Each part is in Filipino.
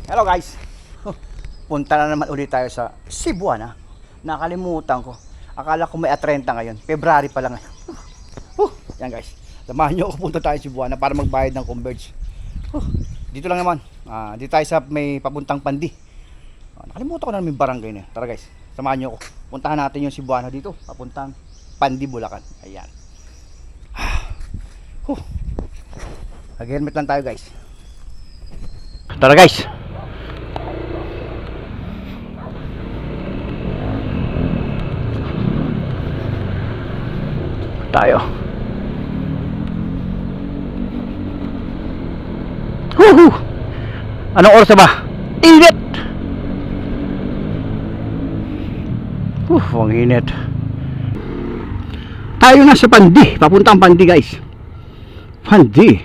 Hello guys. Punta na naman ulit tayo sa Cebuana. Nakalimutan ko. Akala ko may A30 ngayon. February pa lang. Yan guys. Samahan nyo ako, punta tayo sa Cebuana para magbayad ng Converge. Dito lang naman. Dito tayo sa may papuntang Pandi. Nakalimutan ko na namin barangay na. Tara guys. Samahan nyo ako. Puntahan natin yung Cebuana dito. Papuntang Pandi, Bulacan. Ayan. Nag-helmet lang tayo guys. Tara guys. Tayo. Anong oras na ba? Init! Ang init. Tayo na sa Pandi. Papuntang Pandi guys. Pandi.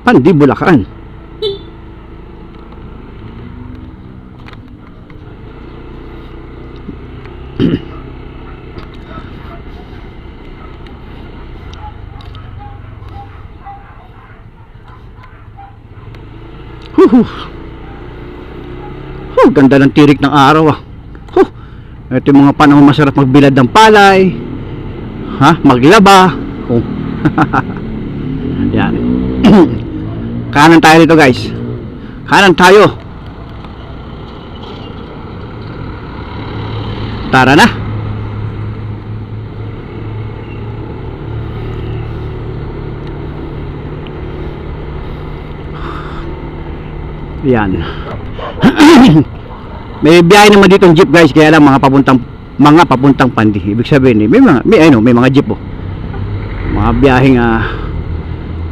Pandi, Bulacan. Ganda ng tirik ng araw ah. Ito yung mga panahon masarap magbilad ng palay, maglaba. Yan. Kanan tayo dito guys. Kanan tayo. Tara na. Yan. May biyahe naman dito ng jeep guys, kaya lang mga papuntang Pandi. Ibig sabihin may mga jeep oh. Mga biyaheng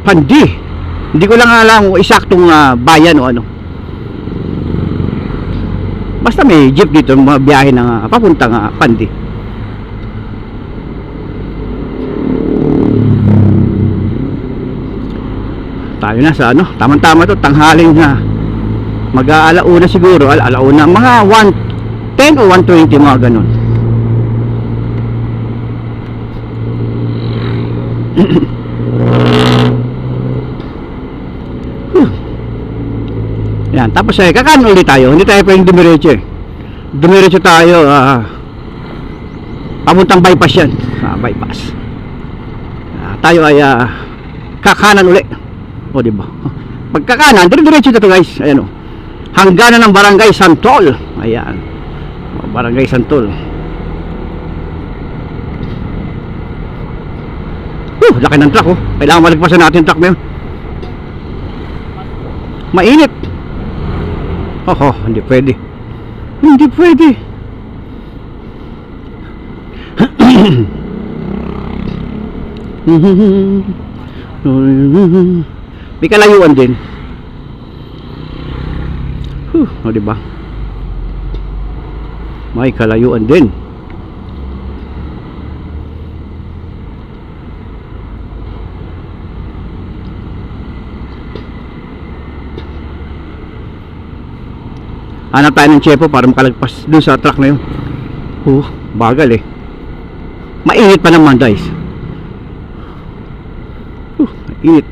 Pandi. Hindi ko lang alam kung eksaktong bayan o ano. Basta may jeep dito, mga biyahe ng papuntang Pandi. Tayo na sa tamang-tama to, tanghaling mag-aalauna siguro, alauna, mga 1:10 o 1:20, mga ganun. Yan, tapos kakaan ulit tayo, hindi tayo pwedeng dumiretso dumiretso tayo, papuntang bypass yan, bypass. Tayo ay kakanan ulit, o diba, pagkakanan, diretso na to guys, ayan o, hangganan ng Barangay Santol. Ayan, Barangay Santol. Laki ng truck oh. Kailangan malagpasan natin yung truck na yun. Mainit. Hindi pwede. Hindi pwede. May kalayuan din. O diba? May kalayuan din. Hanap tayo ng tsepo para makalagpas dun sa truck na yun. Bagal eh. Mainit pa naman guys. Mainit.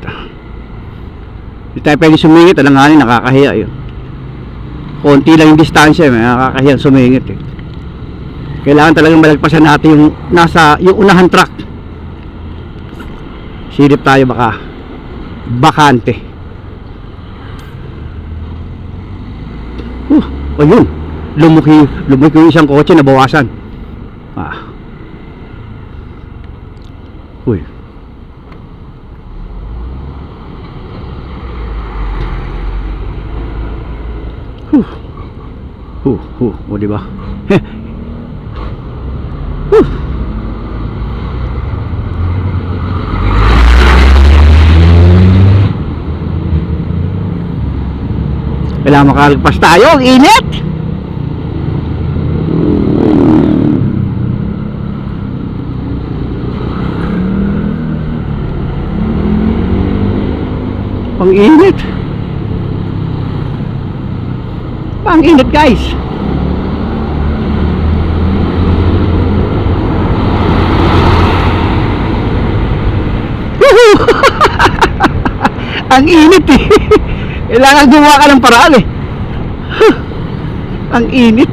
Hindi tayo pwede sumingit. Alanganin, nakakahiya yun. Konti lang yung distansya, may nakakahiyang sumingit eh. Kailangan talagang malagpasan natin yung yung unahan truck. Silip tayo, baka bakante. Ayun, lumuki yung isang kotse, nabawasan. Uy. O diba? Kailangan makalagpas tayo, init. Pang init. Pang init guys. Ang init eh. Kailangan gumawa ka ng paraan eh. Ang init.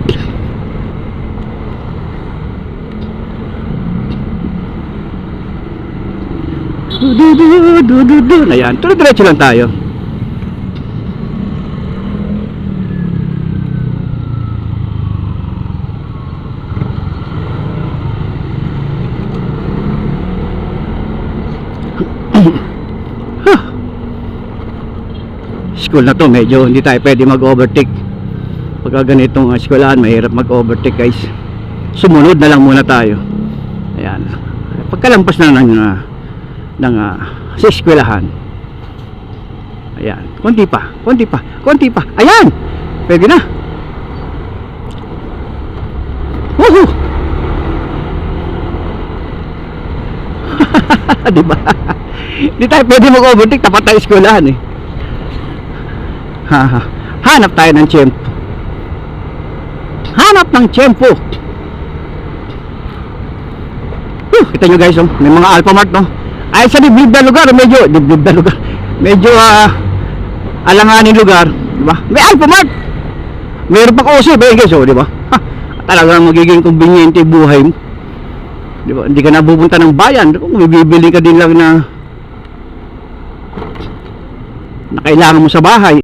Ayan, tuloy-diretso lang tayo. School na to, medyo hindi tayo pwede mag-overtake. Pagka ganitong eskwelahan, mahirap mag-overtake guys. Sumunod na lang muna tayo. Ayan. Pagkalampas na sa eskwelahan. Ayan. Konti pa. Ayan! Pwede na. Woohoo! Diba? Hindi tayo pwede mag-overtake, tapat tayo eskwelahan eh. Hanap tayo ng tiyempo. Kita nyo guys, may mga Alphamart no. Ay sa liblib na lugar, medyo alanganin lugar, diba? May Alphamart. Meron pang OSIP guys, diba? Talagang magiging conveniente buhay mo. Diba? Hindi ka na pupunta ng bayan. Kung bibili ka din lang na kailangan mo sa bahay.